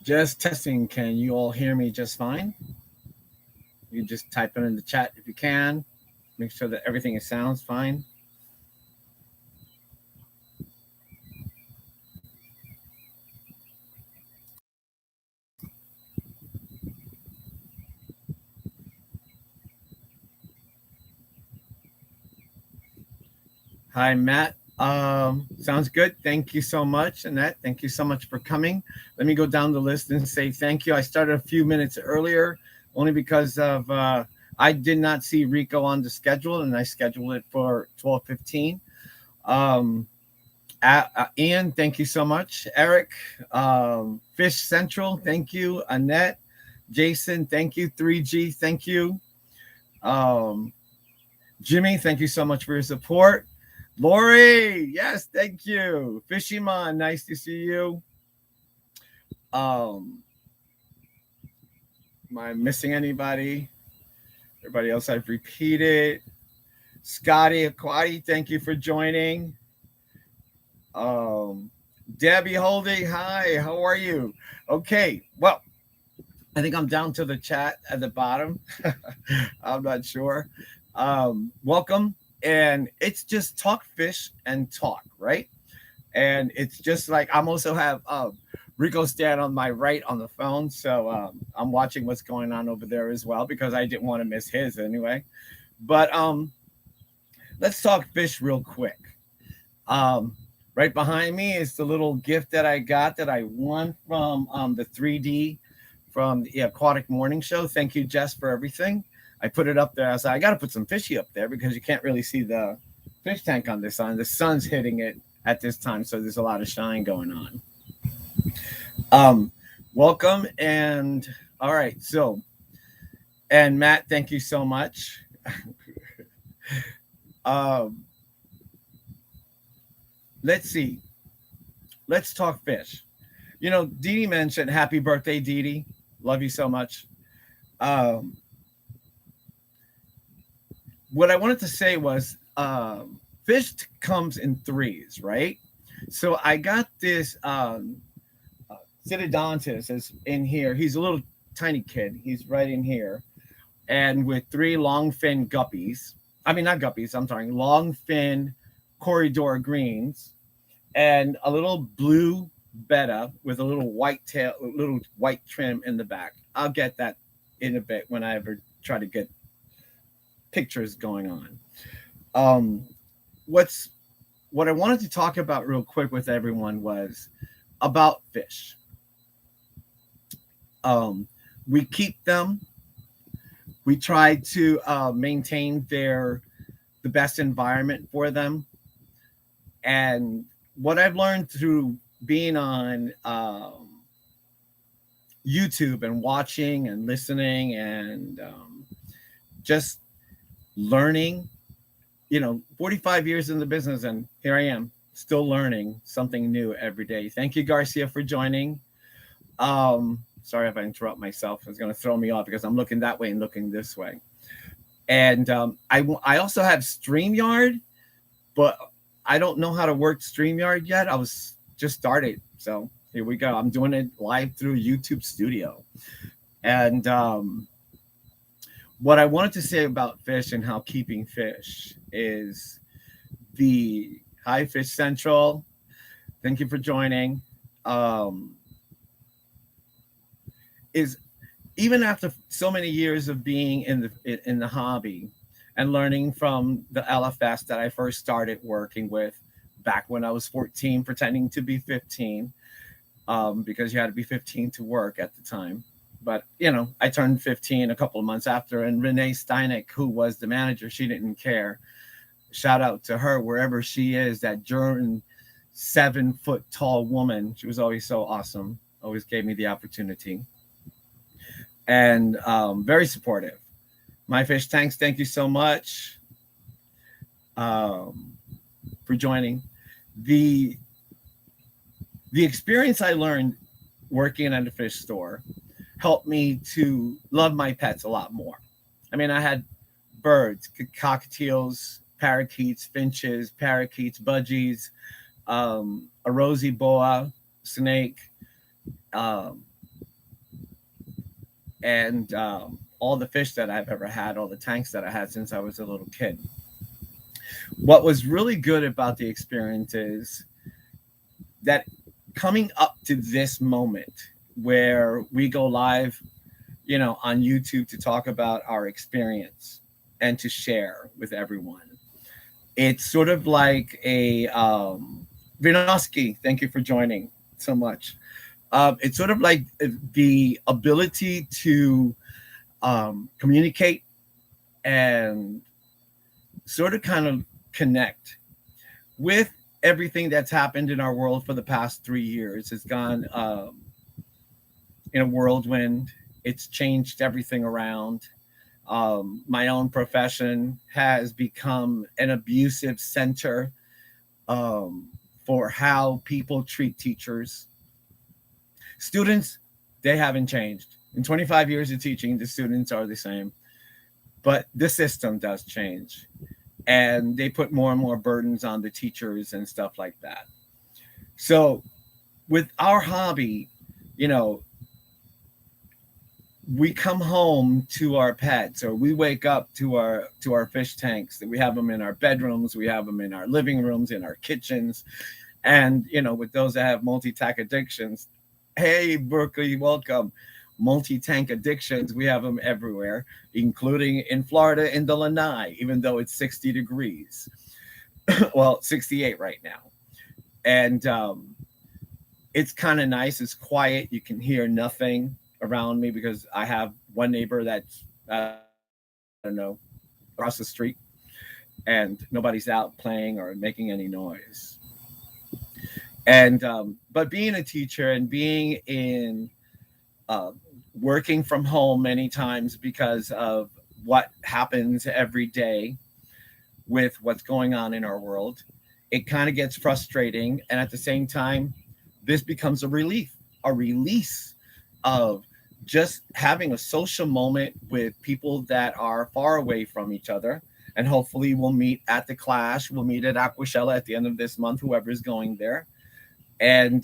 Just testing. Can you all hear me just fine? You just type it in the chat if you can. Make sure that everything sounds fine. Hi, Matt. Sounds good. Thank you so much, Annette. Thank you so much for coming. Let me go down the list and say thank you. I started a few minutes earlier only because of I did not see Rico on the schedule, and I scheduled it for 12:15. Um, Ian, thank you so much. Eric, Fish Central, thank you. Annette, Jason, thank you. 3G, thank you. Um, Jimmy, thank you so much for your support. Lori, yes, thank you. Fishymon, nice to see you. Um, am I missing anybody? Everybody else I've repeated. Scotty Aquati, thank you for joining. Um, Debbie Holding, hi, how are you? Okay, well, I think I'm down to the chat at the bottom. I'm not sure. Welcome. And it's just talk fish and talk, right? And it's just like I'm also have Rico stand on my right on the phone. So I'm watching what's going on over there as well because I didn't want to miss his anyway. But let's talk fish real quick. Um, right behind me is the little gift that I got that I won from the 3D from the Aquatic Morning Show. Thank you, Jess, for everything. I put it up there. I said, I got to put some fishy up there because you can't really see the fish tank on this sun. The sun's hitting it at this time, so there's a lot of shine going on. Um, Welcome. And all right. So, and Matt, thank you so much. um, let's see. Let's talk fish. You know, Dee Dee mentioned happy birthday, Dee Dee. Love you so much. Um, what I wanted to say was fish comes in threes, right? So I got this Citodontis is in here. He's a little tiny kid. He's right in here. And with three long fin guppies. I mean, not guppies, I'm sorry, long fin corridor greens and a little blue betta with a little white tail, a little white trim in the back. I'll get that in a bit when I ever try to get pictures going on. Um, what's what I wanted to talk about real quick with everyone was about fish. Um, we keep them. We try to maintain the best environment for them. And what I've learned through being on YouTube and watching and listening and just learning, 45 years in the business, and here I am still learning something new every day. Thank you, Garcia, for joining. Sorry if I interrupt myself. It's going to throw me off because I'm looking that way and looking this way. And I also have StreamYard, but I don't know how to work StreamYard yet. I was just started. So here we go. I'm doing it live through YouTube Studio. And what I wanted to say about fish and how keeping fish is the Hi Fish Central. Thank you for joining. Is even after so many years of being in the hobby and learning from the LFS that I first started working with back when I was 14, pretending to be 15, because you had to be 15 to work at the time. But I turned 15 a couple of months after, and Renee Steineck, who was the manager, she didn't care. Shout out to her wherever she is. That German 7-foot tall woman. She was always so awesome. Always gave me the opportunity, and very supportive. My Fish Tanks, thank you so much for joining. The experience I learned working at a fish store helped me to love my pets a lot more. I mean, I had birds, cockatiels, parakeets, finches, parakeets, budgies, a rosy boa, snake, and all the fish that I've ever had, all the tanks that I had since I was a little kid. What was really good about the experience is that coming up to this moment where we go live, on YouTube to talk about our experience and to share with everyone. It's sort of like a Vinoski, thank you for joining so much. It's sort of like the ability to communicate and sort of kind of connect with everything that's happened in our world for the past 3 years. Has gone in a whirlwind. It's changed everything around. My own profession has become an abusive center for how people treat teachers. Students, they haven't changed. In 25 years of teaching, the students are the same. But the system does change. And they put more and more burdens on the teachers and stuff like that. So with our hobby, you know, we come home to our pets, or we wake up to our fish tanks. We have them in our bedrooms, we have them in our living rooms, in our kitchens. And with those that have multi-tack addictions, hey Berkeley, welcome. Multi-tank addictions, we have them everywhere, including in Florida in the Lanai, even though it's 60 degrees. Well, 68 right now. And it's kind of nice. It's quiet. You can hear nothing around me because I have one neighbor that's I don't know, across the street, and nobody's out playing or making any noise. And but being a teacher and being in uh, working from home many times because of what happens every day with what's going on in our world, it kind of gets frustrating. And at the same time, this becomes a relief, a release of just having a social moment with people that are far away from each other. And hopefully we'll meet at the Clash. We'll meet at Aquashella at the end of this month, whoever's going there. And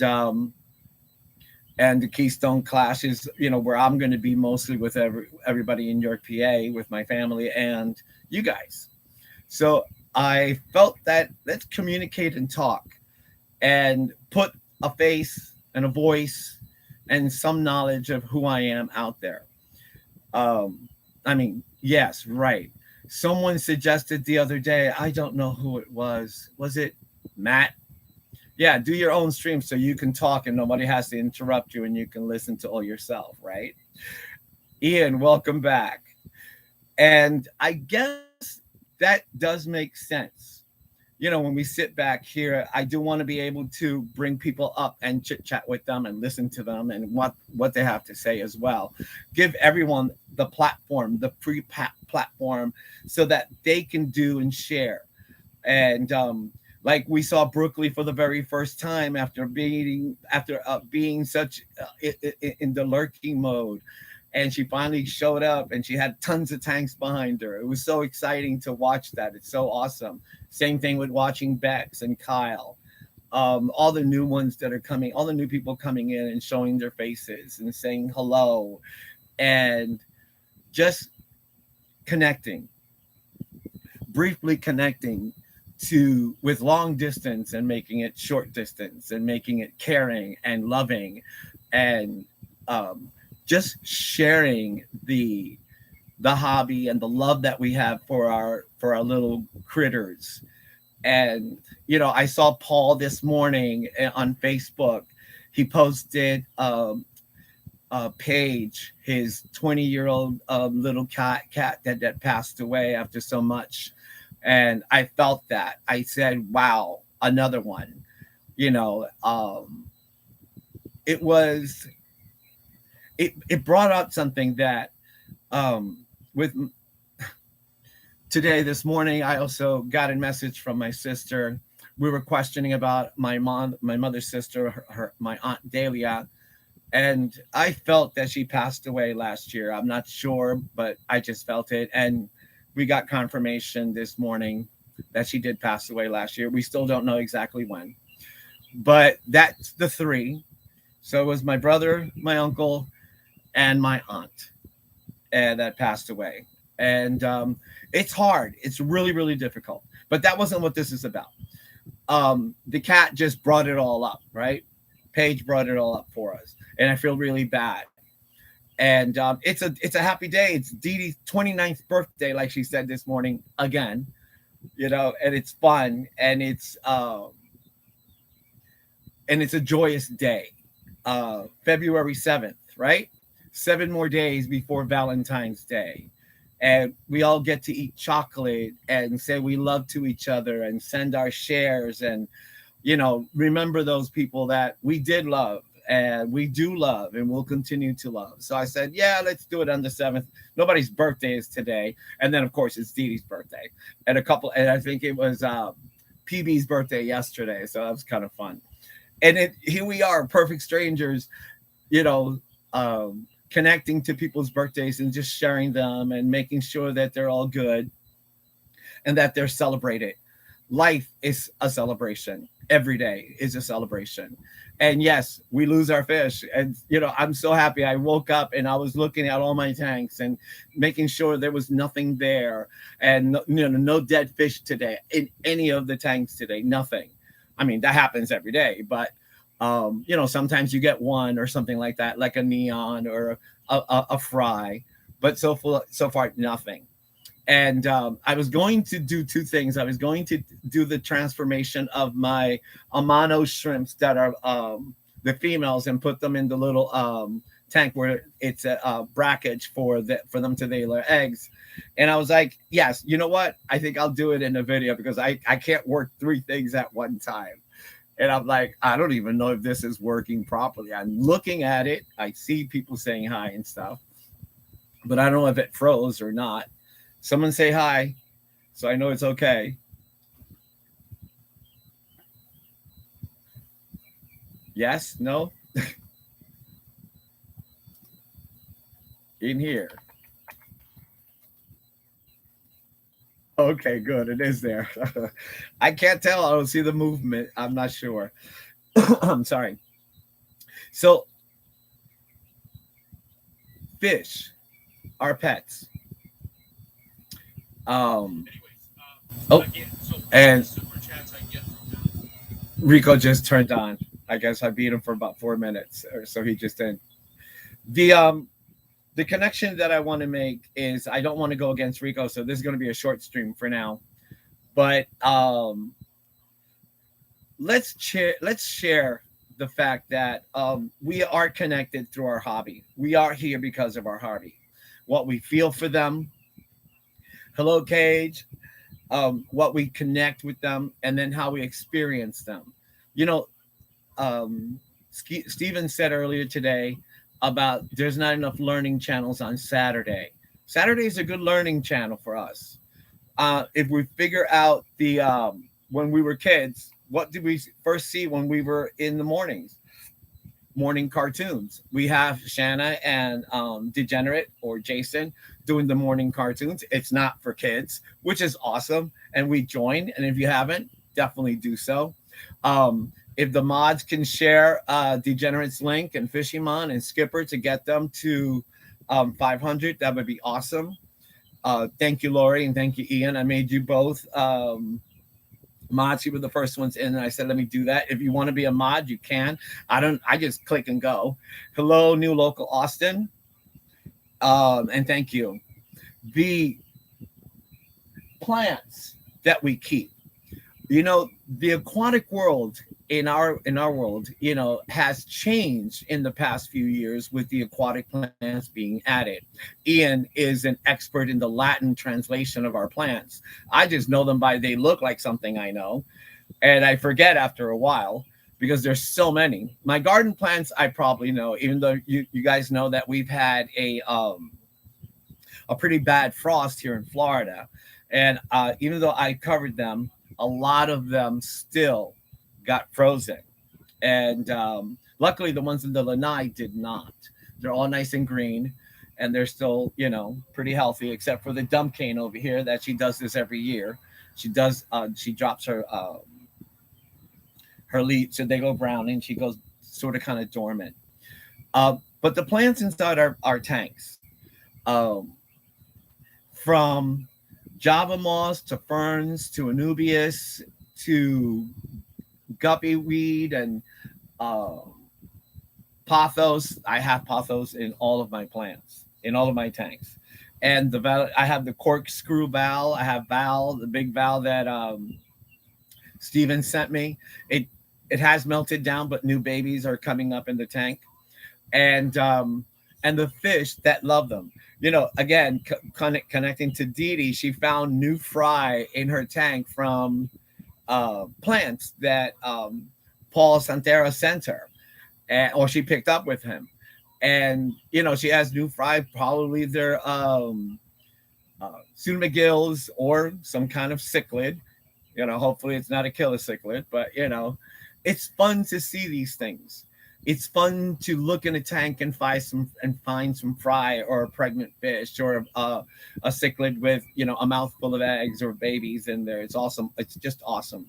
the Keystone Clash is, where I'm going to be mostly with everybody in York, PA, with my family and you guys. So I felt that let's communicate and talk and put a face and a voice and some knowledge of who I am out there. Yes, right. Someone suggested the other day, I don't know who it was. Was it Matt? Yeah, do your own stream so you can talk and nobody has to interrupt you and you can listen to all yourself, right? Ian, welcome back. And I guess that does make sense. When we sit back here, I do want to be able to bring people up and chit chat with them and listen to them and what they have to say as well. Give everyone the platform, the free platform, so that they can do and share. And like we saw Brooklyn for the very first time after being such in the lurking mode, and she finally showed up and she had tons of tanks behind her. It was so exciting to watch that. It's so awesome. Same thing with watching Bex and Kyle, all the new ones that are coming, all the new people coming in and showing their faces and saying hello and just connecting, briefly connecting with long distance and making it short distance and making it caring and loving and just sharing the hobby and the love that we have for our little critters. And I saw Paul this morning on Facebook. He posted a page, his 20-year-old little cat that passed away after so much. And I felt that. I said, wow, another one. It was, it brought up something that with today, this morning, I also got a message from my sister. We were questioning about my mother's sister, my Aunt Dahlia. And I felt that she passed away last year. I'm not sure, but I just felt it. And we got confirmation this morning that she did pass away last year. We still don't know exactly when, but that's the three. So it was my brother, my uncle, and my aunt. and that passed away. And it's hard. It's really, really difficult. But that wasn't what this is about. The cat just brought it all up, right? Paige brought it all up for us, and I feel really bad. And it's a happy day. It's Dee Dee's 29th birthday, like she said this morning again. And it's fun, and it's a joyous day. February 7th, right? 7 more days before Valentine's Day. And we all get to eat chocolate and say we love to each other and send our shares and, remember those people that we did love and we do love and will continue to love. So I said, yeah, let's do it on the 7th. Nobody's birthday is today. And then, of course, it's Dee Dee's birthday. And I think it was PB's birthday yesterday. So that was kind of fun. And here we are, perfect strangers, you know, connecting to people's birthdays and just sharing them and making sure that they're all good and that they're celebrated. Life is a celebration. Every day is a celebration. And yes, we lose our fish. And, I'm so happy. I woke up and I was looking at all my tanks and making sure there was nothing there. And, no dead fish today in any of the tanks today. Nothing. I mean, that happens every day. But, sometimes you get one or something like that, like a neon or a fry. But so far, nothing. And I was going to do two things. I was going to do the transformation of my Amano shrimps that are the females and put them in the little tank where it's a brackage for them to lay their eggs. And I was like, yes, you know what? I think I'll do it in a video because I can't work three things at one time. And I'm like, I don't even know if this is working properly. I'm looking at it. I see people saying hi and stuff, but I don't know if it froze or not. Someone say hi, so I know it's okay. Yes? No? In here. Okay, good. It is there. I can't tell. I don't see the movement. I'm not sure. I'm sorry. So, fish are pets. Um, oh, and Rico just turned on. I guess I beat him for about 4 minutes, or so he just did. The the connection that I want to make is I don't want to go against Rico, so this is going to be a short stream for now. But let's share the fact that we are connected through our hobby. We are here because of our hobby. What we feel for them. Hello, Cage. What we connect with them, and then how we experience them. You know, Steven said earlier today about there's not enough learning channels on Saturday. Saturday is a good learning channel for us. If we figure out the when we were kids, what did we first see when we were in the mornings? Morning cartoons. We have Shanna and Degenerate or Jason doing the morning cartoons. It's not for kids, which is awesome. And we join. And if you haven't, definitely do so. If the mods can share Degenerate's link and Fishimon and Skipper to get them to 500, that would be awesome. Thank you, Lori, and thank you, Ian. I made you both mods. You were the first ones in, and I said, let me do that. If you want to be a mod, you can. I just click and go. Hello, new local Austin. And thank you. The plants that we keep. The aquatic world in our world, has changed in the past few years with the aquatic plants being added. Ian is an expert in the Latin translation of our plants. I just know them by they look like something I know, and I forget after a while because there's so many. My garden plants I probably know, even though you guys know that we've had a pretty bad frost here in Florida, and even though I covered them, a lot of them still got frozen. And luckily, the ones in the lanai did not. They're all nice and green, and they're still, pretty healthy, except for the dump cane over here that she does this every year. She does. She drops her leaves, so they go brown, and she goes sort of kind of dormant. But the plants inside our tanks. Um, from Java moss to ferns to Anubias to guppy weed and uh, pothos. I have pothos in all of my plants, in all of my tanks. And I have the corkscrew valve. I have valve, the big valve that Steven sent me. It it has melted down, but new babies are coming up in the tank. And the fish that love them. Again, connecting to Dee Dee, she found new fry in her tank from plants that Paul Santera sent her, or she picked up with him. And she has new fry. Probably they're Sue McGill's or some kind of cichlid. Hopefully it's not a killer cichlid, but it's fun to see these things. It's fun to look in a tank and find some fry or a pregnant fish or a cichlid with a mouthful of eggs or babies in there. It's awesome. It's just awesome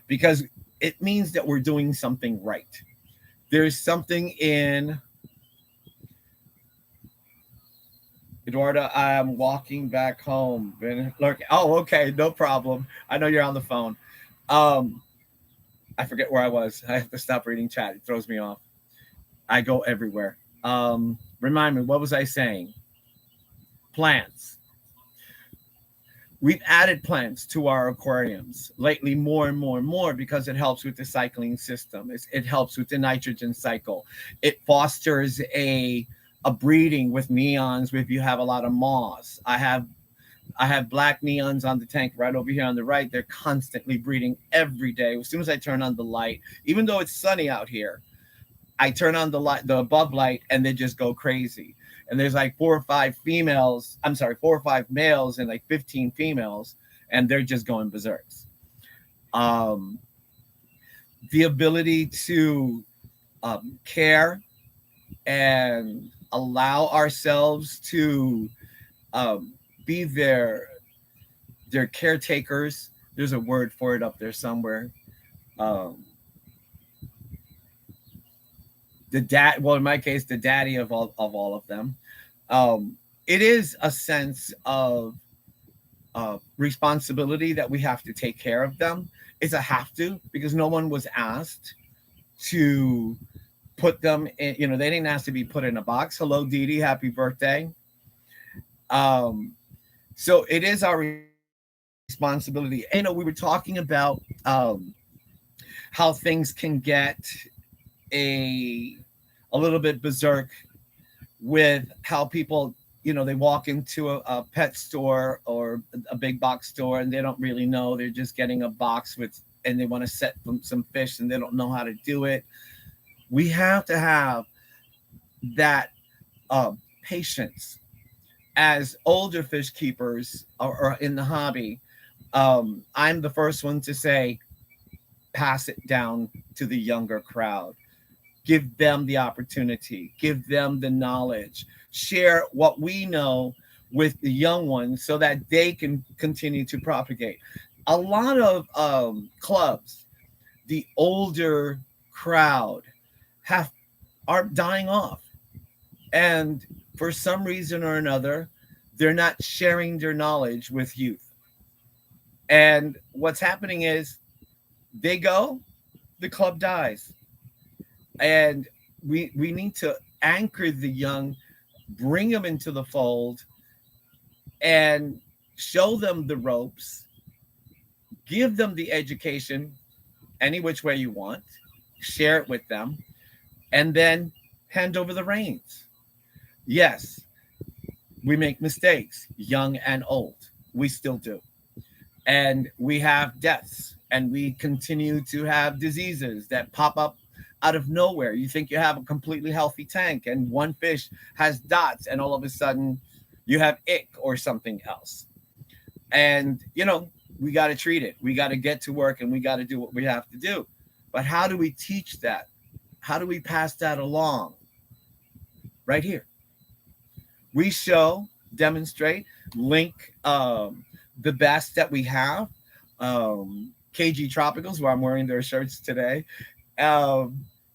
because it means that we're doing something right. There's something in Eduardo. I'm walking back home. Oh, okay, no problem. I know you're on the phone. Um, I forget where I was. I have to stop reading chat. It throws me off. I go everywhere. Remind me, what was I saying? Plants. We've added plants to our aquariums lately, more and more and more, because it helps with the cycling system. It helps with the nitrogen cycle. It fosters a breeding with neons. If you have a lot of moss, I have black neons on the tank right over here on the right. They're constantly breeding every day. As soon as I turn on the light, even though it's sunny out here, I turn on the light, the above light, and they just go crazy. And there's like 4 or 5 males and like 15 females, and they're just going berserks. Um, the ability to care and allow ourselves to be their caretakers. There's a word for it up there somewhere. Um, well, in my case, the daddy of all of them. It is a sense of responsibility that we have to take care of them. It's a have to, because no one was asked to put them in. They didn't ask to be put in a box. Hello, Dee Dee, happy birthday. So it is our responsibility. We were talking about how things can get a little bit berserk with how people, they walk into a pet store or a big box store and they don't really know. They're just getting a box and they want to set some fish and they don't know how to do it. We have to have that patience as older fish keepers or in the hobby. I'm the first one to say, pass it down to the younger crowd. Give them the opportunity, give them the knowledge, share what we know with the young ones so that they can continue to propagate. A lot of clubs, the older crowd have are dying off. And for some reason or another, they're not sharing their knowledge with youth. And what's happening is they go, the club dies. And we need to anchor the young, bring them into the fold, and show them the ropes, give them the education any which way you want, share it with them, and then hand over the reins. Yes, we make mistakes, young and old. We still do. And we have deaths, and we continue to have diseases that pop up out of nowhere. You think you have a completely healthy tank, and one fish has dots, and all of a sudden you have ick or something else. And, we got to treat it. We got to get to work and we got to do what we have to do. But how do we teach that? How do we pass that along? Right here. We show, demonstrate, link the best that we have. KG Tropicals, where I'm wearing their shirts today.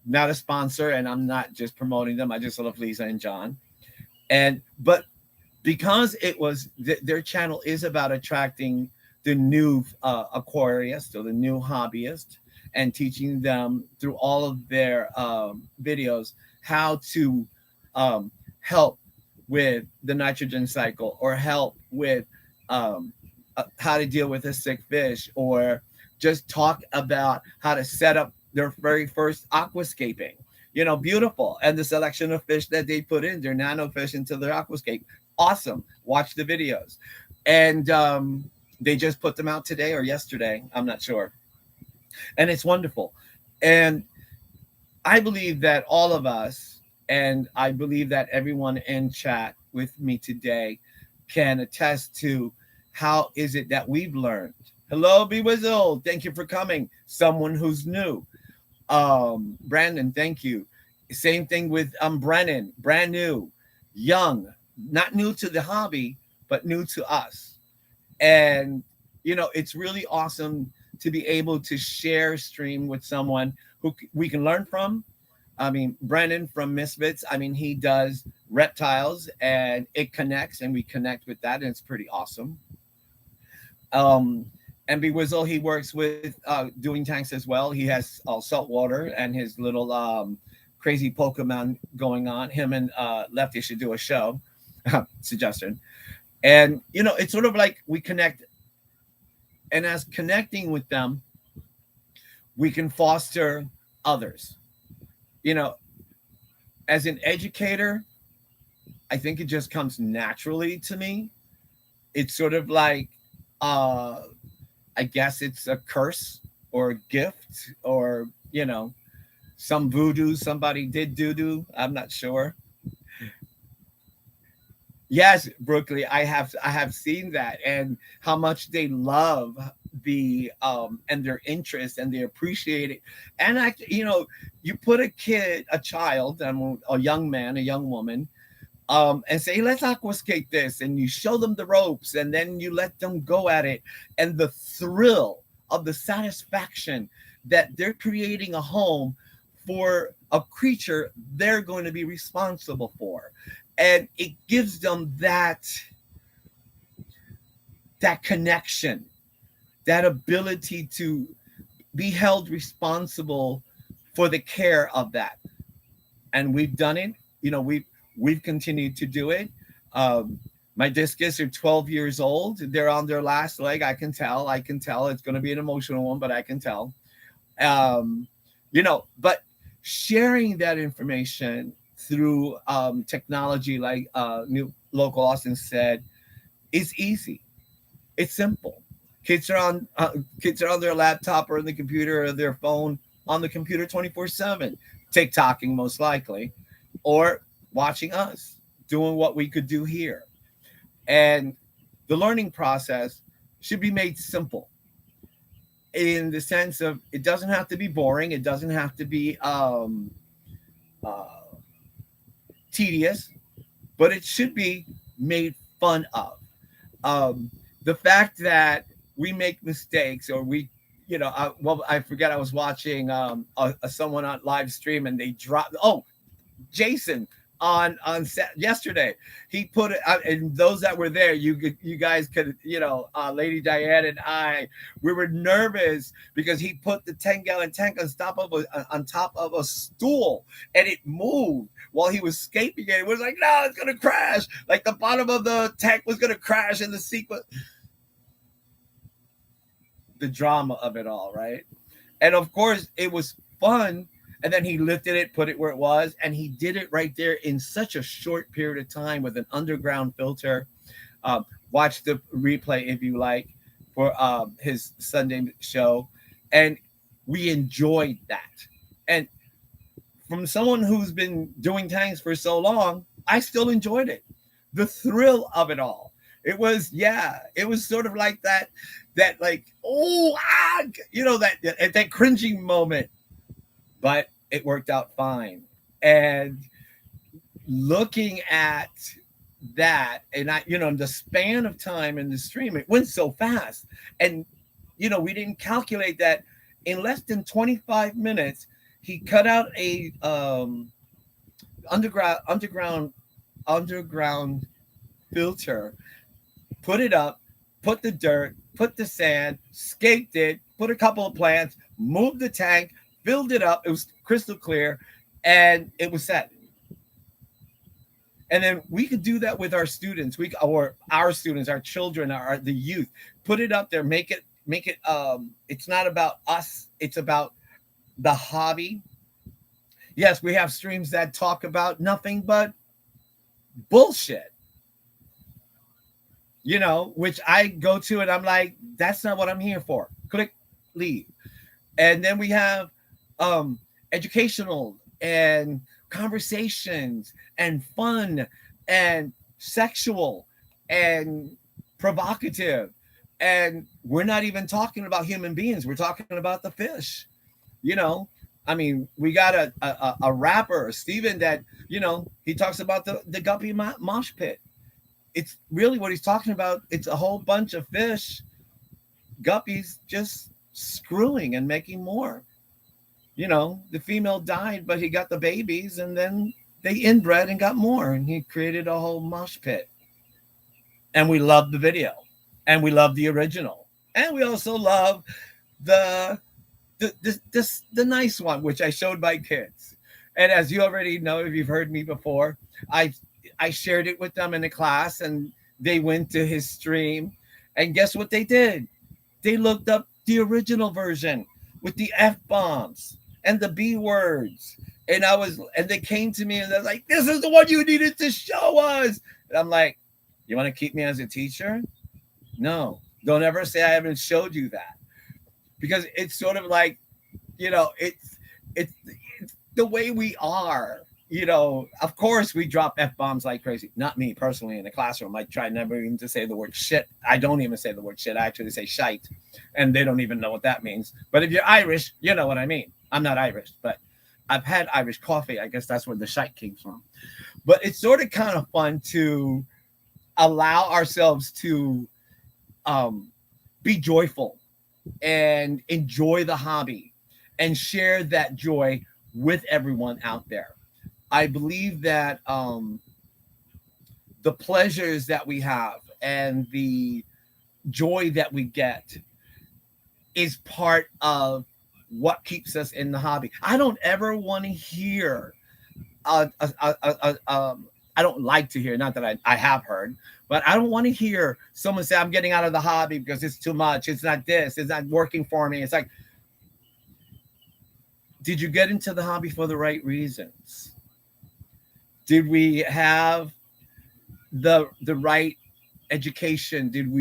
Not a sponsor, and I'm not just promoting them. I just love Lisa and John. But because it was their channel is about attracting the new aquarist or the new hobbyist, and teaching them through all of their videos how to um, help with the nitrogen cycle, or help with how to deal with a sick fish, or just talk about how to set up their very first aquascaping. Beautiful. And the selection of fish that they put in, their nano fish into their aquascape. Awesome. Watch the videos. And they just put them out today or yesterday. I'm not sure. And it's wonderful. And I believe that all of us, and I believe that everyone in chat with me today can attest to how is it that we've learned. Hello, Be Wizzle. Thank you for coming. Someone who's new. Brandon, thank you. Same thing with Brennan, brand new, young, not new to the hobby, but new to us. And it's really awesome to be able to share stream with someone who we can learn from. I mean, Brennan from Misfits, I mean, he does reptiles and it connects, and we connect with that, and it's pretty awesome. MB Wizzle, he works with doing tanks as well. He has salt water and his little crazy Pokemon going on. Him and Lefty should do a show. Suggestion. And it's sort of like we connect, and as connecting with them, we can foster others. As an educator, I think it just comes naturally to me. It's sort of like I guess it's a curse or a gift, or some voodoo. Somebody did doo-doo. I'm not sure. Yes, Brooklyn, I have seen that, and how much they love the and their interest, and they appreciate it. And you put a child, a young man, a young woman, and say, let's aquascape this, and you show them the ropes, and then you let them go at it, and the thrill of the satisfaction that they're creating a home for a creature they're going to be responsible for. And it gives them that connection, that ability to be held responsible for the care of that. And we've done it. We've continued to do it. My discus are 12 years old. They're on their last leg. I can tell. It's going to be an emotional one, but I can tell. But sharing that information through technology, like New Local Austin said, is easy. It's simple. Kids are on their laptop or on the computer or their phone, on the computer 24/7, TikToking most likely, or watching us doing what we could do here. And the learning process should be made simple, in the sense of it doesn't have to be boring. It doesn't have to be uh, tedious, but it should be made fun of. The fact that we make mistakes, or I forget. I was watching someone on live stream, and they dropped. Oh, Jason on set yesterday. He put it, and those that were there, you guys could, Lady Diane and we were nervous because he put the 10-gallon tank on top of a stool, and it moved while he was escaping it. It was like, no, it's gonna crash. Like the bottom of the tank was gonna crash in the sequence. The drama of it all, right? And of course, it was fun. And then he lifted it, put it where it was, and he did it right there in such a short period of time with an underground filter. Watch the replay if you like for his Sunday show. And we enjoyed that. And from someone who's been doing tanks for so long, I still enjoyed it. The thrill of it all. It was sort of like that like, that cringing moment, but it worked out fine. And looking at that, and the span of time in the stream, it went so fast. And, we didn't calculate that in less than 25 minutes, he cut out a underground filter, put it up, put the dirt, put the sand, scaped it, put a couple of plants, moved the tank, filled it up. It was crystal clear, and it was set. And then we could do that with our students, or our students, our children, the youth. Put it up there, make it. It's not about us; it's about the hobby. Yes, we have streams that talk about nothing but bullshit, which I go to and I'm like, that's not what I'm here for. Click, leave. And then we have educational and conversations and fun and sexual and provocative. And we're not even talking about human beings. We're talking about the fish. I mean, we got a rapper, Steven, that, he talks about the guppy mosh pit. It's really what he's talking about. It's a whole bunch of fish, guppies, just screwing and making more. The female died, but he got the babies, and then they inbred and got more, and he created a whole mosh pit. And we love the video, and we love the original, and we also love the nice one, which I showed my kids. And as you already know, if you've heard me before, I shared it with them in the class, and they went to his stream, and guess what they did? They looked up the original version with the F-bombs and the B words. And they came to me and they're like, this is the one you needed to show us. And I'm like, you want to keep me as a teacher? No, don't ever say I haven't showed you that. Because it's sort of like, it's the way we are. Of course we drop F-bombs like crazy. Not me personally in the classroom. I try never even to say the word shit. I don't even say the word shit. I actually say shite. And they don't even know what that means. But if you're Irish, you know what I mean. I'm not Irish, but I've had Irish coffee. I guess that's where the shite came from. But it's sort of kind of fun to allow ourselves to be joyful and enjoy the hobby and share that joy with everyone out there. I believe that the pleasures that we have and the joy that we get is part of what keeps us in the hobby. I don't ever want to hear, I don't like to hear, not that I have heard, but I don't want to hear someone say, I'm getting out of the hobby because it's too much. It's not this. It's not working for me. It's like, did you get into the hobby for the right reasons? Did we have the right education? Did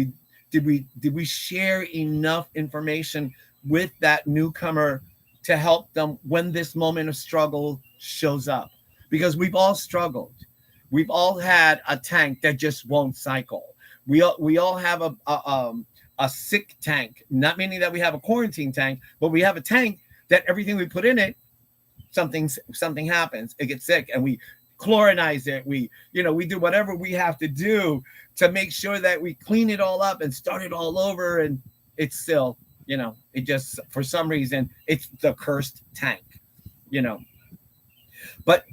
we share enough information with that newcomer to help them when this moment of struggle shows up? Because we've all struggled. We've all had a tank that just won't cycle. We all have a sick tank, not meaning that we have a quarantine tank, but we have a tank that everything we put in it, something happens. It gets sick, and we chlorinize it. We do whatever we have to do to make sure that we clean it all up and start it all over. And it's still, it just, for some reason, it's the cursed tank, But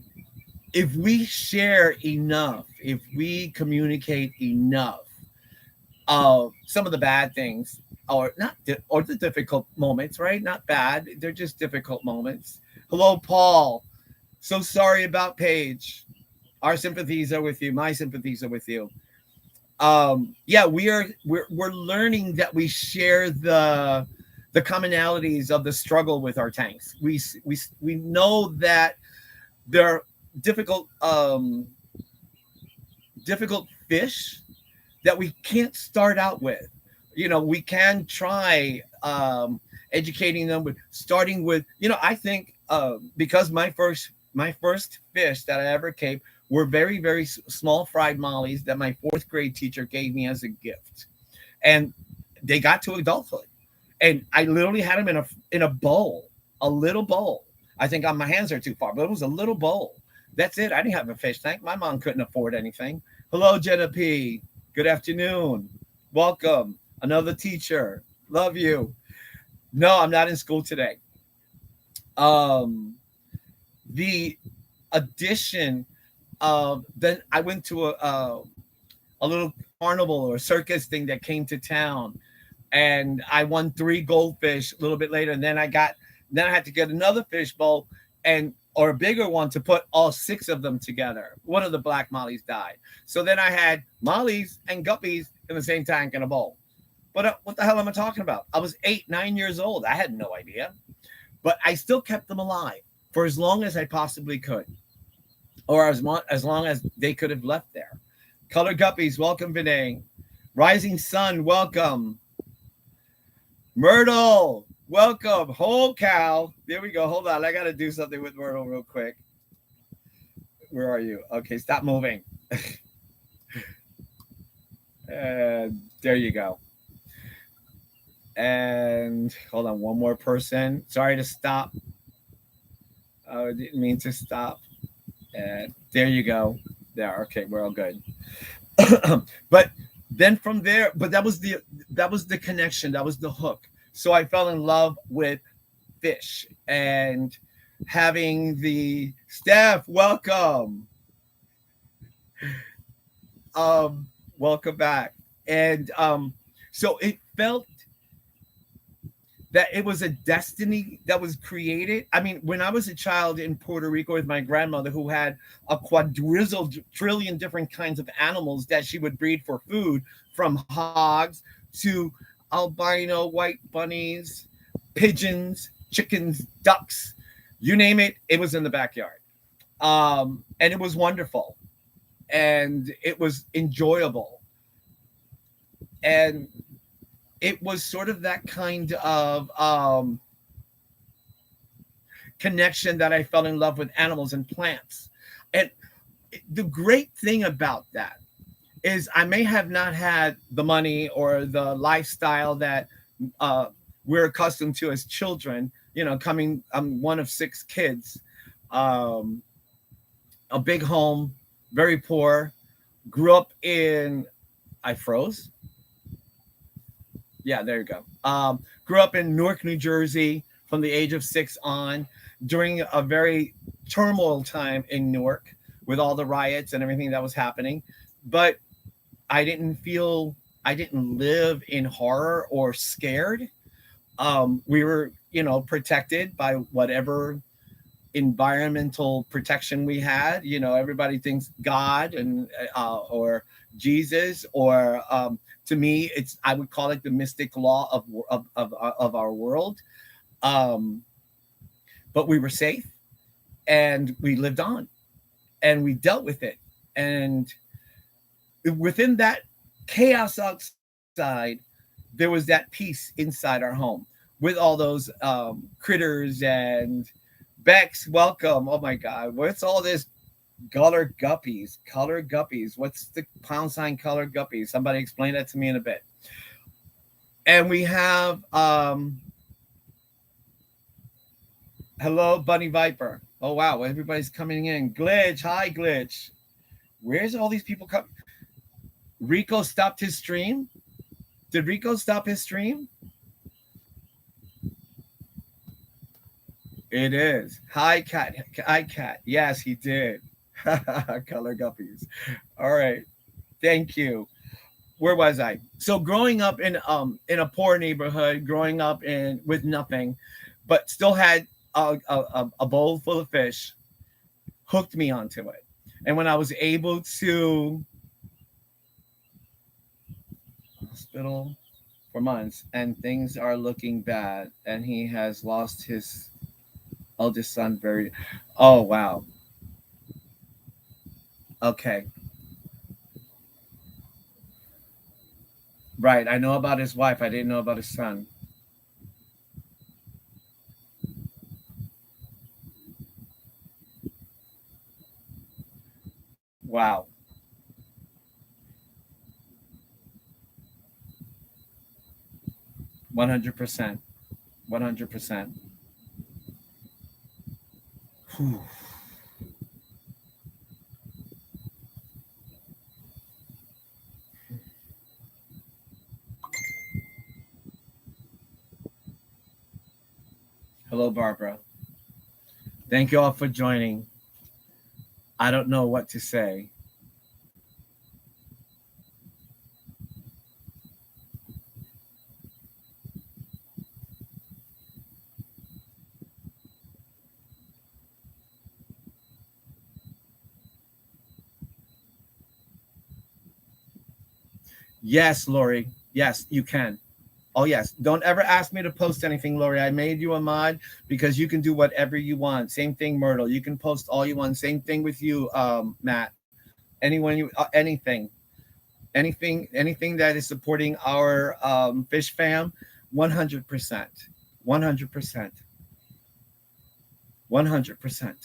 if we share enough, if we communicate enough of some of the bad things, or the difficult moments, right? Not bad. They're just difficult moments. Hello, Paul. So sorry about Paige. Our sympathies are with you. My sympathies are with you. Yeah, we're learning that we share the commonalities of the struggle with our tanks. We know that there are difficult fish that we can't start out with. We can try educating them with starting with, I think because my first fish that I ever caught were very, very small fried mollies that my 4th grade teacher gave me as a gift. And they got to adulthood. And I literally had them in a bowl, a little bowl. I think my hands are too far, but it was a little bowl. That's it. I didn't have a fish tank. My mom couldn't afford anything. Hello, Jenna P. Good afternoon. Welcome. Another teacher. Love you. No, I'm not in school today. The addition of, then I went to a little carnival or circus thing that came to town, and I won 3 goldfish a little bit later. And then I had to get another fishbowl and or a bigger one to put all 6 of them together. One of the black mollies died, so then I had mollies and guppies in the same tank in a bowl. But what the hell am I talking about? I was 8, 9 years old. I had no idea, but I still kept them alive for as long as I possibly could, or as long as they could have left there. Color guppies, welcome, Vinay. Rising Sun, welcome. Myrtle, welcome. Whole cow. There we go. Hold on. I got to do something with Myrtle real quick. Where are you? Okay, stop moving. And there you go. And hold on, one more person. Sorry to stop. I didn't mean to stop. And there you go. There. Okay, we're all good. But then from there, but that was the connection. That was the hook. So I fell in love with fish and having the staff. Welcome. Welcome back. And so it felt that it was a destiny that was created. I mean, when I was a child in Puerto Rico with my grandmother, who had a quadrillion different kinds of animals that she would breed for food, from hogs to albino white bunnies, pigeons, chickens, ducks, you name it, it was in the backyard. And it was wonderful and it was enjoyable. And it was sort of that kind of connection that I fell in love with animals and plants. And the great thing about that is I may have not had the money or the lifestyle that we're accustomed to as children. You know, I'm one of 6 kids, a big home, very poor, grew up in, I froze. Yeah, there you go. Grew up in Newark, New Jersey from the age of 6 on, during a very turmoil time in Newark with all the riots and everything that was happening. But I didn't live in horror or scared. We were, protected by whatever environmental protection we had. Everybody thinks God and or Jesus, or to me, I would call it the mystic law of our world. But we were safe, and we lived on, and we dealt with it, and within that chaos outside, there was that peace inside our home with all those critters. And Bex, welcome. Oh my God, what's all this? Color guppies. What's the # color guppies? Somebody explain that to me in a bit. And we have hello, Bunny Viper. Oh wow, everybody's coming in. Glitch, hi Glitch. Where's all these people come? Rico stopped his stream. Did Rico stop his stream? It is. Hi Cat. Yes, he did. Color guppies. All right. Thank you. Where was I? So growing up in a poor neighborhood, growing up with nothing, but still had a bowl full of fish, hooked me onto it. And when I was able to hospital for months, and things are looking bad, and he has lost his eldest son very. Oh wow. Okay. Right. I know about his wife. I didn't know about his son. Wow. 100%. 100%. Whew. Hello, Barbara. Thank you all for joining. I don't know what to say. Yes, Lori. Yes, you can. Oh yes. Don't ever ask me to post anything, Lori. I made you a mod because you can do whatever you want. Same thing, Myrtle. You can post all you want. Same thing with you, Matt. Anything that is supporting our fish fam, 100%, 100%, 100%.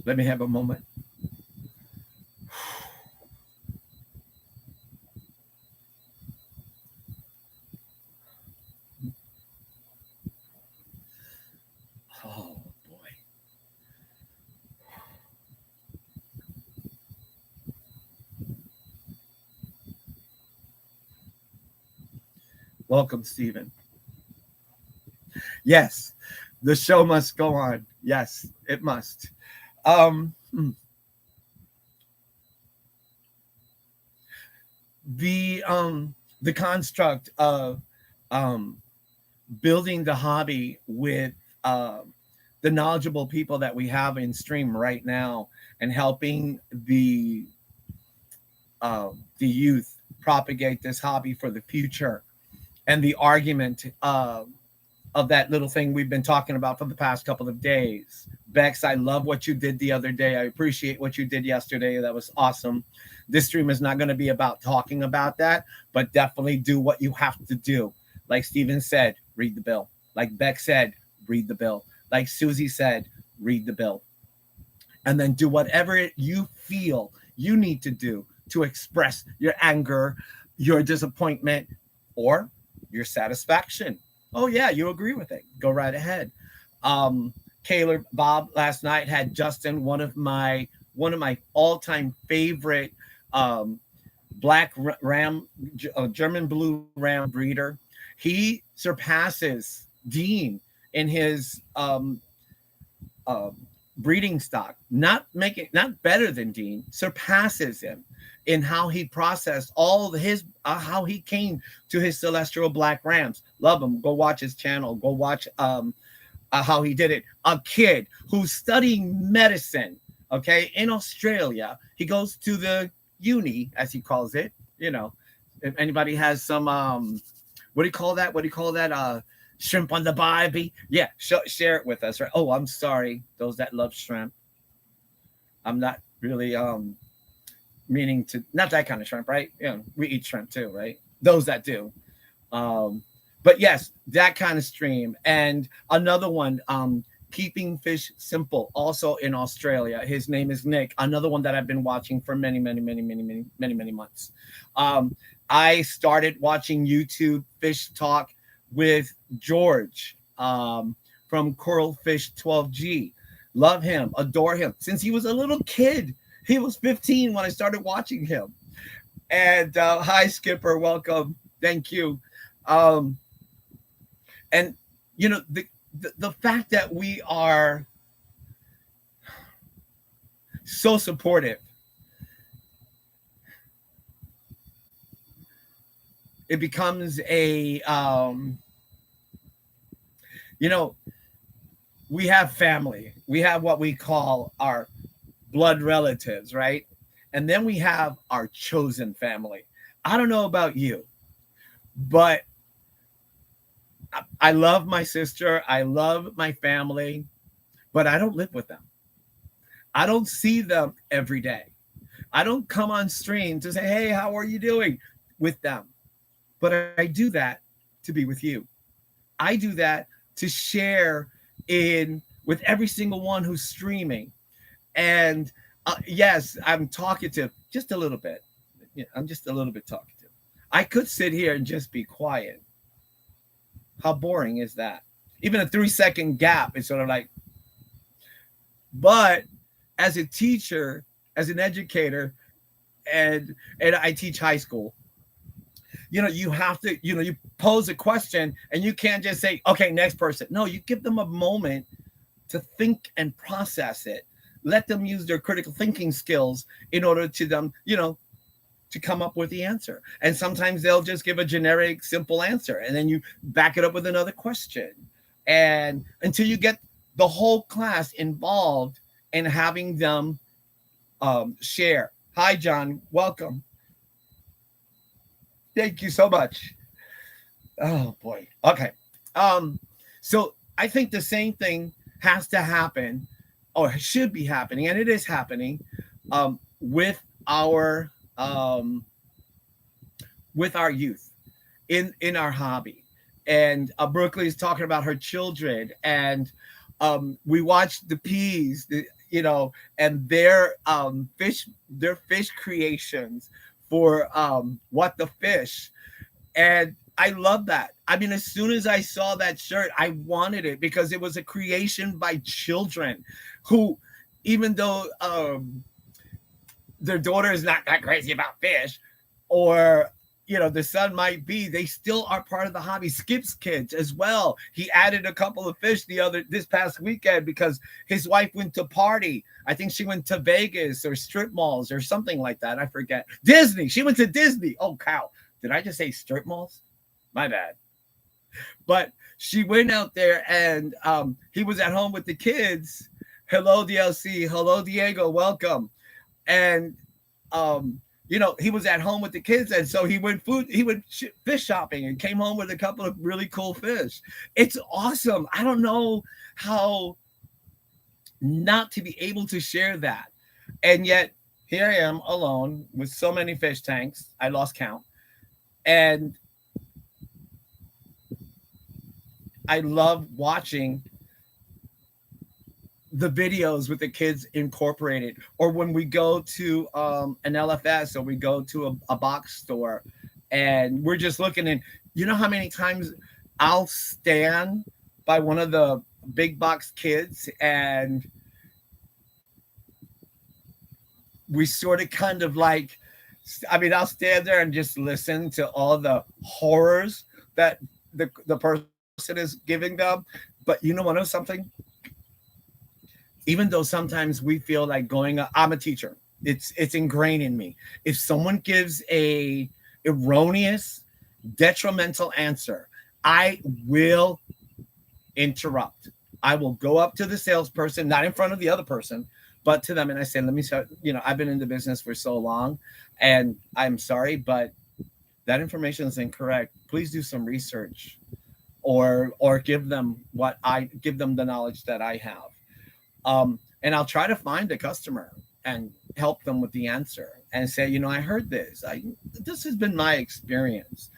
Let me have a moment. Oh boy. Welcome, Stephen. Yes, the show must go on. Yes, it must. Hmm. The construct of um building the hobby with the knowledgeable people that we have in stream right now and helping the youth propagate this hobby for the future, and the argument of that little thing we've been talking about for the past couple of days. Bex, I love what you did the other day. I appreciate what you did yesterday. That was awesome. This stream is not going to be about talking about that, but definitely do what you have to do. Like Steven said, read the bill. Like Beck said, read the bill. Like Susie said, read the bill. And then do whatever you feel you need to do to express your anger, your disappointment, or your satisfaction. Oh yeah, you agree with it. Go right ahead. Kaylor Bob last night had Justin, one of my all-time favorite black ram, German blue ram breeder. He surpasses Dean in his breeding stock. Not better than Dean, surpasses him in how he processed all his how he came to his celestial black rams. Love him. Go watch his channel. Go watch how he did it. A kid who's studying medicine, okay, in Australia. He goes to the uni, as he calls it. You know, if anybody has some what do you call that? What do you call that? Shrimp on the barbie? Yeah, share it with us, right? Oh, I'm sorry, those that love shrimp. I'm not really meaning to, not that kind of shrimp, right? You know, we eat shrimp too, right? Those that do. Um, but yes, that kind of stream. And another one, Keeping Fish Simple, also in Australia. His name is Nick. Another one that I've been watching for many months. I started watching YouTube Fish Talk with George from Coral Fish 12G. Love him, adore him. Since he was a little kid, he was 15 when I started watching him. And hi, Skipper, welcome. Thank you. And you know, the fact that we are so supportive, it becomes a you know, we have family. We have what we call our blood relatives, right? And then we have our chosen family. I don't know about you, but I love my sister. I love my family, but I don't live with them. I don't see them every day. I don't come on stream to say, hey, how are you doing with them? But I do that to be with you. I do that to share in with every single one who's streaming. And yes, I'm talkative just a little bit. Yeah, I'm just a little bit talkative. I could sit here and just be quiet. How boring is that? Even a 3-second gap is sort of like, but as a teacher, as an educator, and I teach high school, you know, you have to, you know, you pose a question and you can't just say, okay, next person. No, you give them a moment to think and process it. Let them use their critical thinking skills in order to them, you know, to come up with the answer. And sometimes they'll just give a generic, simple answer, and then you back it up with another question. and until you get the whole class involved in having them share. Hi, John. Welcome. Thank you so much. Oh boy. Okay. So I think the same thing has to happen, or should be happening, and it is happening, with um, our youth in our hobby. And Brooklyn is talking about her children, and we watched the peas, and their fish creations for what the fish. And I love that. I mean, as soon as I saw that shirt, I wanted it because it was a creation by children who, even though their daughter is not that crazy about fish, or the son might be, they still are part of the hobby. Skip's kids as well. He added a couple of fish this past weekend because his wife went to party. I think she went to Vegas or strip malls or something like that. I forget. Disney. She went to Disney. Oh cow. Did I just say strip malls? My bad. But she went out there, and he was at home with the kids. Hello, DLC. Hello, Diego. Welcome. And he was at home with the kids, and so he went fish shopping and came home with a couple of really cool fish. It's awesome. I don't know how not to be able to share that. And yet here I am alone with so many fish tanks. I lost count. And I love watching the videos with the kids incorporated, or when we go to an LFS, or we go to a box store, and we're just looking. And you know how many times I'll stand by one of the big box kids, and we sort of kind of like, I'll stand there and just listen to all the horrors that the person is giving them. But you know what? Something, even though sometimes we feel like I'm a teacher. It's ingrained in me. If someone gives a erroneous, detrimental answer, I will interrupt. I will go up to the salesperson, not in front of the other person, but to them, and I say, let me start, I've been in the business for so long, and I'm sorry, but that information is incorrect. Please do some research, or give them the knowledge that I have. And I'll try to find a customer and help them with the answer and say, I heard this. This has been my experience.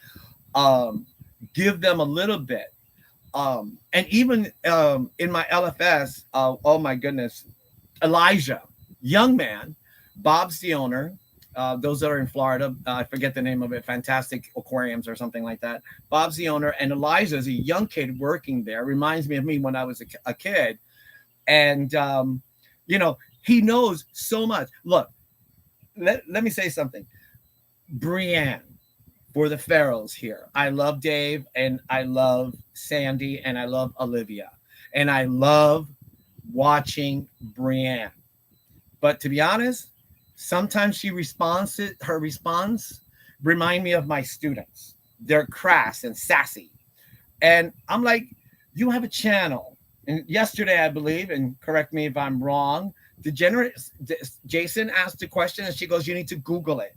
Give them a little bit. And even in my LFS, oh my goodness, Elijah, young man, Bob's the owner. Those that are in Florida, I forget the name of it, Fantastic Aquariums or something like that. Bob's the owner, and Elijah is a young kid working there. Reminds me of me when I was a kid. And, he knows so much. Look, let me say something. Brienne, for the Pharaohs here. I love Dave, and I love Sandy, and I love Olivia. And I love watching Brienne. But to be honest, sometimes her response remind me of my students. They're crass and sassy. And I'm like, you have a channel. And yesterday, I believe, and correct me if I'm wrong, Jason asked a question, and she goes, you need to Google it.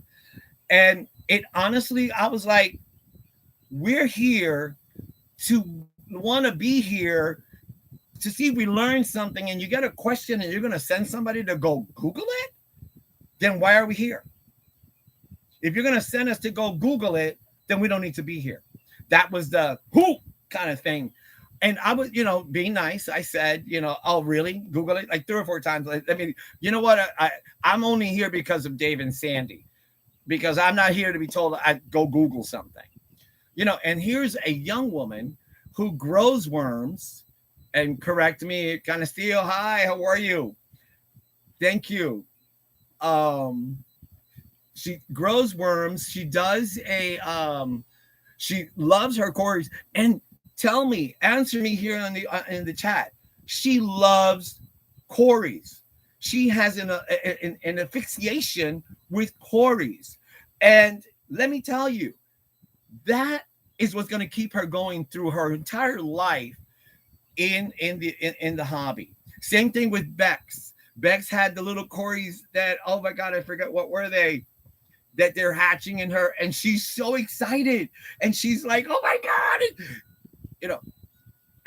And it honestly, I was like, we're here to want to be here to see if we learn something, and you get a question and you're going to send somebody to go Google it, then why are we here? If you're going to send us to go Google it, then we don't need to be here. That was the who kind of thing. And I was, being nice. I said, oh, really? Google it like 3 or 4 times. I mean, you know what? I'm only here because of Dave and Sandy, because I'm not here to be told I go Google something, and here's a young woman who grows worms, and correct me, Canastillo. Hi, how are you? Thank you. She grows worms. She does she loves her Corys. And answer me here in the chat. She loves Corys. She has an asphyxiation with Corys. And let me tell you, that is what's going to keep her going through her entire life, in the hobby. Same thing with Bex. Bex had the little Corys that, oh my god, I forget what were they, that they're hatching in her, and she's so excited, and she's like, oh my god, you know.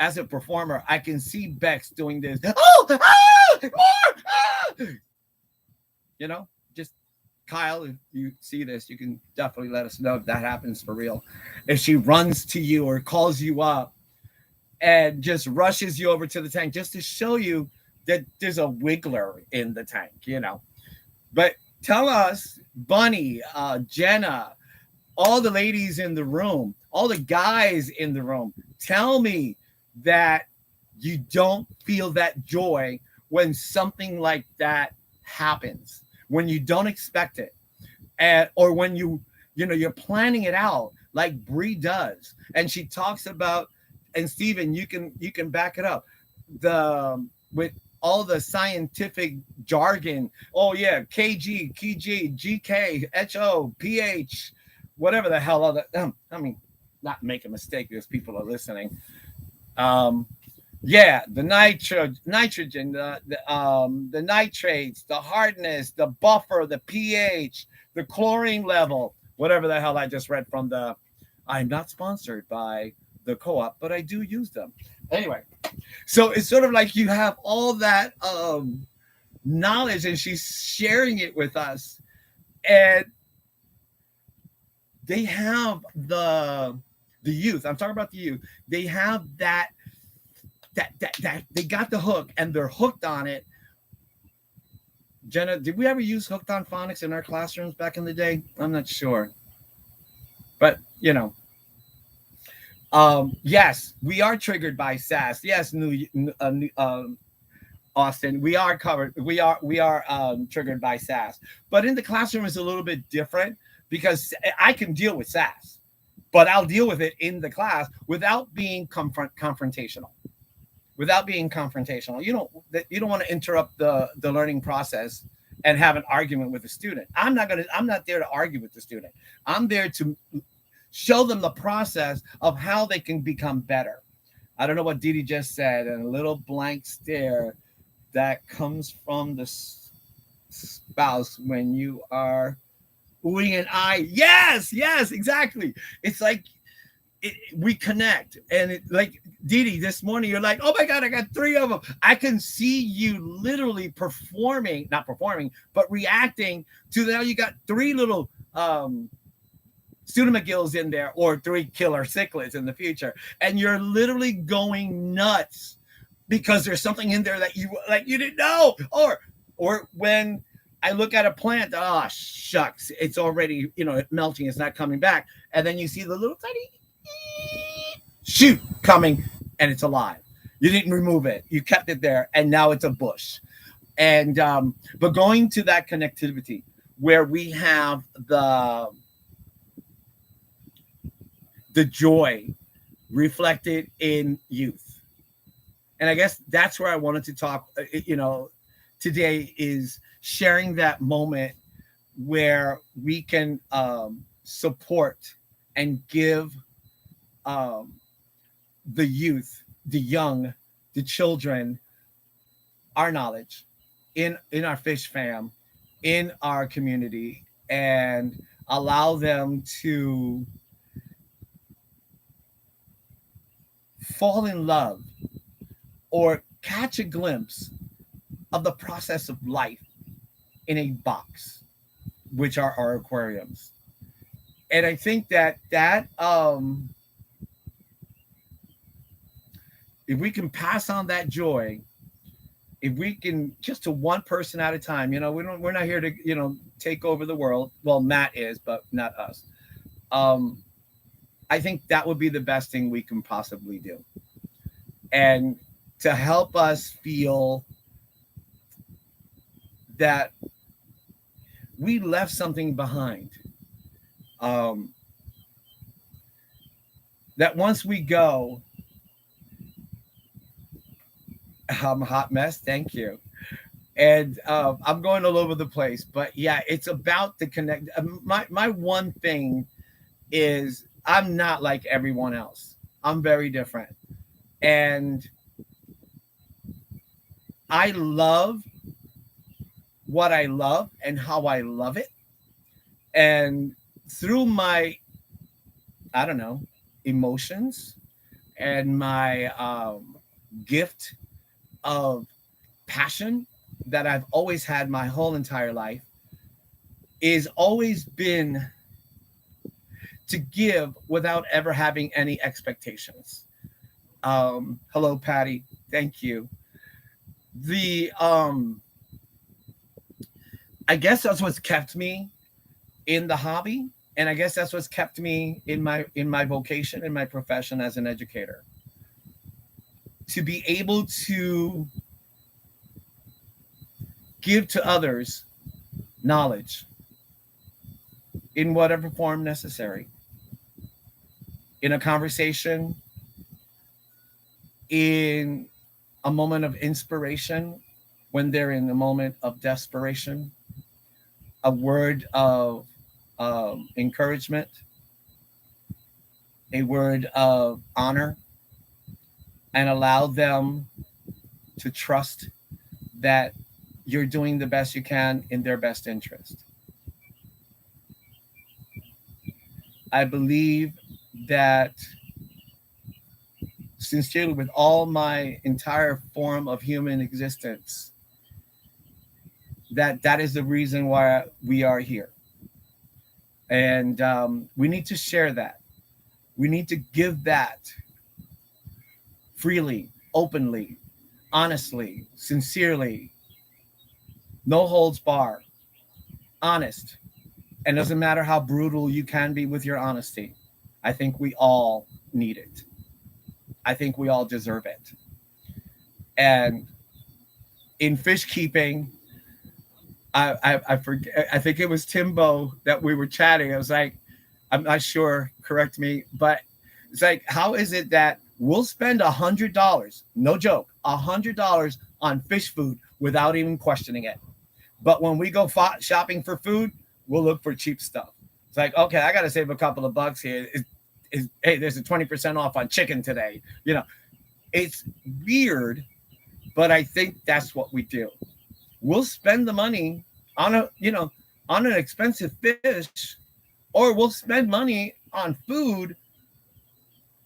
As a performer, I can see Bex doing this. Oh, more, you know, just Kyle, if you see this, you can definitely let us know if that happens for real. If she runs to you or calls you up and just rushes you over to the tank just to show you that there's a wiggler in the tank, you know. But tell us, Bunny, Jenna, all the ladies in the room, all the guys in the room, tell me that you don't feel that joy when something like that happens, when you don't expect it, and or when you're planning it out like Bree does, and she talks about, and Steven, you can back it up, the with all the scientific jargon. Oh yeah, kg, kg, gk, ho, ph, whatever the hell other. I mean, not make a mistake because people are listening. Yeah, the nitrogen, the nitrates, the hardness, the buffer, the pH, the chlorine level, whatever the hell I just read from the. I'm not sponsored by the co-op, but I do use them. Anyway, so it's sort of like you have all that knowledge, and she's sharing it with us, and they have the youth. I'm talking about the youth. They have that they got the hook, and they're hooked on it. Jenna, did we ever use hooked on phonics in our classrooms back in the day? I'm not sure, but you know, yes, we are triggered by sass. Yes, Austin, we are covered. We are triggered by sass, but in the classroom is a little bit different because I can deal with sass, but I'll deal with it in the class without being confrontational. Without being confrontational, you don't want to interrupt the learning process and have an argument with the student. I'm not there to argue with the student. I'm there to show them the process of how they can become better. I don't know what Didi just said, and a little blank stare that comes from the spouse when you are oohing and I. Yes, exactly. It's like we connect, and like Didi, this morning you're like, oh my god, I got 3 of them. I can see you literally not performing, but reacting to that. You got 3 little Student McGills in there, or 3 killer cichlids in the future, and you're literally going nuts because there's something in there that you didn't know, or when I look at a plant, oh shucks, it's already melting, it's not coming back, and then you see the little tiny shoot coming, and it's alive. You didn't remove it, you kept it there, and now it's a bush. And but going to that connectivity where we have the joy reflected in youth, and I guess that's where I wanted to talk today, is sharing that moment where we can support and give the youth, the young, the children, our knowledge in our fish fam, in our community, and allow them to fall in love or catch a glimpse of the process of life in a box, which are our aquariums. And I think that if we can pass on that joy, if we can, just to one person at a time, we're not here to, take over the world. Well, Matt is, but not us. I think that would be the best thing we can possibly do. And to help us feel that we left something behind. That once we go, I'm a hot mess. Thank you. And I'm going all over the place, but yeah, it's about the connect. My one thing is I'm not like everyone else. I'm very different, and I love what I love and how I love it. And through my, I don't know, emotions and my gift of passion that I've always had my whole entire life is always been to give without ever having any expectations. Hello, Patty. Thank you. The I guess that's what's kept me in the hobby, and I guess that's what's kept me in my vocation, in my profession as an educator. To be able to give to others knowledge in whatever form necessary, in a conversation, in a moment of inspiration, when they're in a moment of desperation, a word of encouragement, a word of honor, and allow them to trust that you're doing the best you can in their best interest. I believe that sincerely, with all my entire form of human existence, that is the reason why we are here. And we need to share that. We need to give that freely, openly, honestly, sincerely, no holds bar, honest. And it doesn't matter how brutal you can be with your honesty. I think we all need it. I think we all deserve it. And in fish keeping, I forget. I think it was Timbo that we were chatting. I was like, I'm not sure. Correct me, but it's like, how is it that we'll spend $100, no joke, $100 on fish food without even questioning it, but when we go shopping for food, we'll look for cheap stuff. It's like, okay, I got to save a couple of bucks here. Hey, there's a 20% off on chicken today. It's weird, but I think that's what we do. We'll spend the money on on an expensive fish, or we'll spend money on food,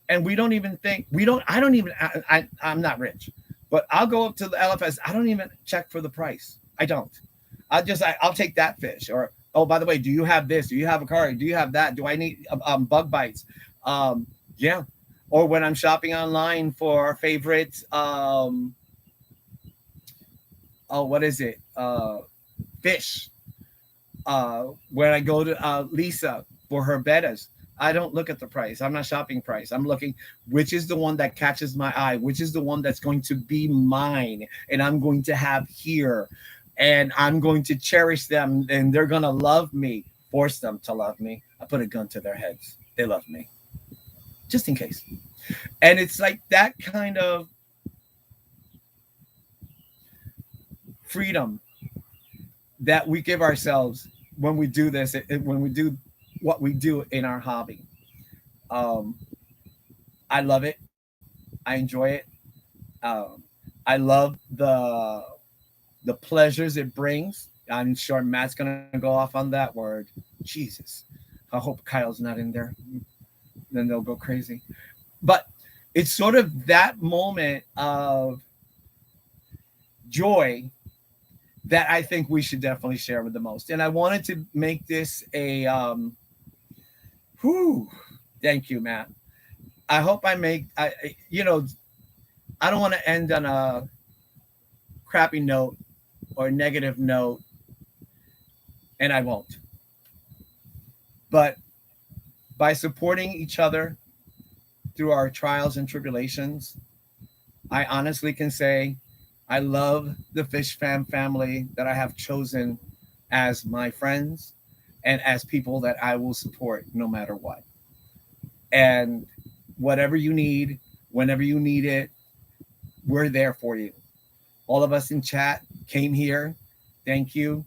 and we don't even think I'm not rich, but I'll go up to the LFS. I don't even check for the price. I don't. I'll take that fish. Or, oh, by the way, do you have this? Do you have a curry? Do you have that? Do I need bug bites? Yeah. Or when I'm shopping online for our favorite what is it? Fish. When I go to Lisa for her bettas, I don't look at the price. I'm not shopping price. I'm looking which is the one that catches my eye, which is the one that's going to be mine and I'm going to have here, and I'm going to cherish them, and they're going to love me, force them to love me. I put a gun to their heads. They love me. Just in case. And it's like that kind of freedom that we give ourselves when we do this, when we do what we do in our hobby. I love it. I enjoy it. I love the pleasures it brings. I'm sure Matt's gonna go off on that word. Jesus, I hope Kyle's not in there. Then they'll go crazy. But it's sort of that moment of joy that I think we should definitely share with the most. And I wanted to make this a thank you, Matt. I hope I don't want to end on a crappy note or negative note, and I won't. But by supporting each other through our trials and tribulations, I honestly can say I love the Fish Fam family that I have chosen as my friends and as people that I will support no matter what. And whatever you need, whenever you need it, we're there for you. All of us in chat came here. Thank you.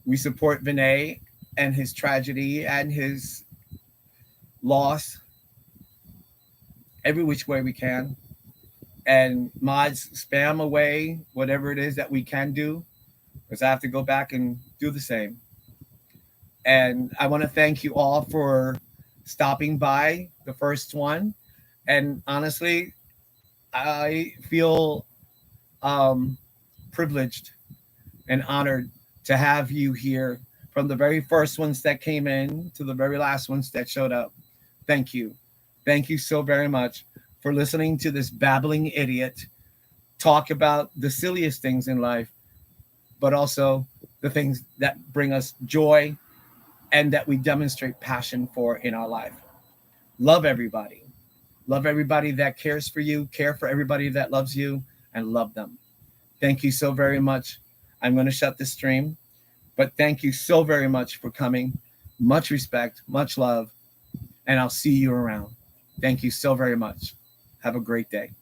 We support Vinay and his tragedy and his loss every which way we can. And mods, spam away whatever it is that we can do, because I have to go back and do the same. And I want to thank you all for stopping by the first one. And honestly, I feel um, privileged and honored to have you here, from the very first ones that came in to the very last ones that showed up. Thank you. Thank you so very much for listening to this babbling idiot talk about the silliest things in life, but also the things that bring us joy and that we demonstrate passion for in our life. Love everybody. Love everybody that cares for you, care for everybody that loves you, and love them. Thank you so very much. I'm going to shut the stream, but thank you so very much for coming. Much respect, much love, and I'll see you around. Thank you so very much. Have a great day.